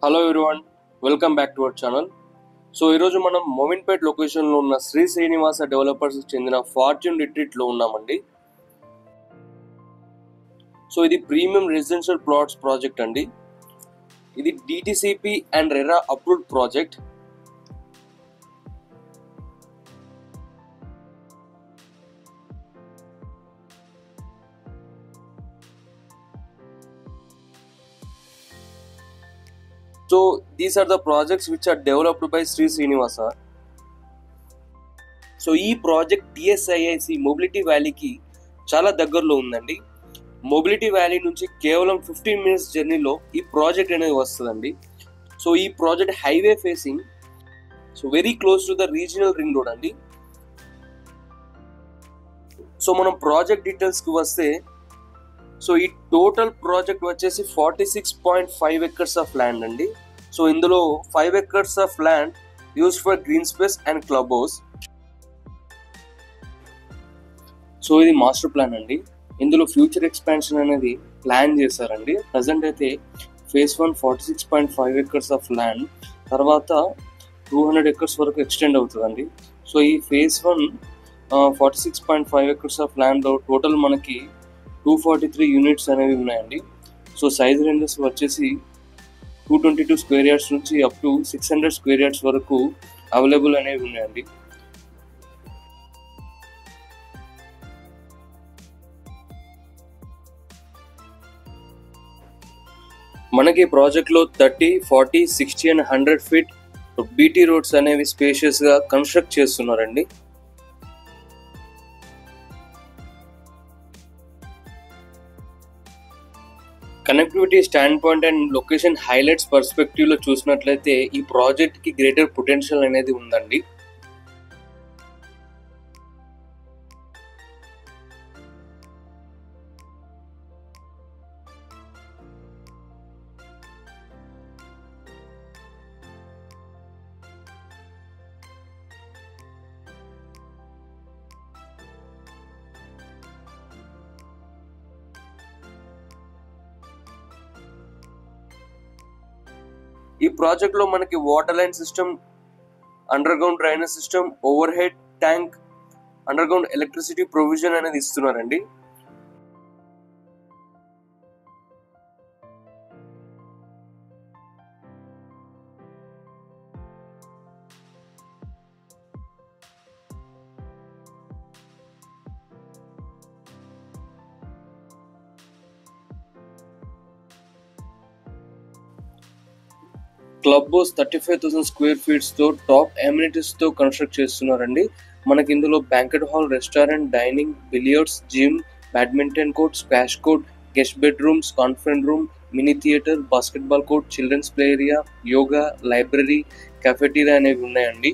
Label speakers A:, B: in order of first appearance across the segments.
A: Hello everyone, welcome back to our channel. So ఈరోజు మనం మోమిన్పేట్ లొకేషన్లో ఉన్న శ్రీ శ్రీనివాస డెవలపర్స్ చెందిన ఫార్చ్యూన్ రిట్రీట్లో ఉన్నామండి. సో ఇది ప్రీమియం రెసిడెన్షియల్ ప్లాట్స్ ప్రాజెక్ట్ అండి. ఇది DTCP and RERA approved project. So these are the projects which are developed by Sri Srinivasa. So ఈ ప్రాజెక్ట్ టిఎస్ఐఐసి మొబిలిటీ వ్యాలీకి చాలా దగ్గరలో ఉందండి. మొబిలిటీ వ్యాలీ నుంచి కేవలం 15 minutes జర్నీలో ఈ ప్రాజెక్ట్ అనేది వస్తుందండి. సో ఈ project highway facing, so very close to the regional ring road అండి. సో మనం ప్రాజెక్ట్ డీటెయిల్స్కి వస్తే, సో ఈ టోటల్ ప్రాజెక్ట్ వచ్చేసి 46.5 acres ఆఫ్ ల్యాండ్ అండి. సో ఇందులో 5 acres of land used for green space and club house. So ఇది master plan అండి. ఇందులో ఫ్యూచర్ ఎక్స్పాన్షన్ అనేది ప్లాన్ చేశారండి. ప్రజెంట్ అయితే ఫేజ్ 1 46.5 acres ఆఫ్ ల్యాండ్, తర్వాత 200 acres వరకు ఎక్స్టెండ్ అవుతుందండి. సో ఈ ఫేజ్ 1 46.5 acres ఆఫ్ ల్యాండ్లో టోటల్ మనకి 243 యూనిట్స్ అనేవి ఉన్నాయండి. సో సైజ్ రేంజెస్ వచ్చేసి 222 square yards నుంచి అప్ టు 600 square yards వరకు అవైలబుల్ అనేవి ఉన్నాయండి. మనకి ప్రాజెక్ట్లో 30, 40, 60 and 100 feet బీటీ రోడ్స్ అనేవి స్పేషియస్గా కన్స్ట్రక్ట్ చేస్తున్నారండి. Connectivity standpoint and location highlights పర్స్పెక్టివ్లో చూసినట్లయితే ఈ ప్రాజెక్ట్కి గ్రేటర్ పొటెన్షియల్ అనేది ఉందండి. ఈ ప్రాజెక్ట్లో మనకి water line system, underground drainage system, overhead tank, underground electricity provision అనేది ఇస్తున్నారండి. క్లబ్ హౌస్ 35,000 square feet తో టాప్ అమ్యూనిటీస్ తో కన్స్ట్రక్ట్ చేస్తున్నారండి. మనకి ఇందులో banquet hall, restaurant, dining, billiards, gym, badminton court, squash court, guest bedrooms, conference room, mini theatre, basketball court, children's play area, yoga, library, cafeteria అనేవి ఉన్నాయండి.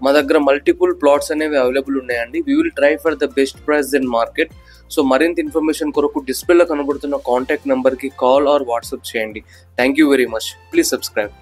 A: మా దగ్గర multiple plots అనేవి అవైలబుల్ ఉన్నాయండి. We will try for the best price in market. So మరింత information కొరకు డిస్ప్లేలో కనబడుతున్న కాంటాక్ట్ నెంబర్కి కాల్ ఆర్ వాట్సాప్ చేయండి. Thank you very much. Please subscribe.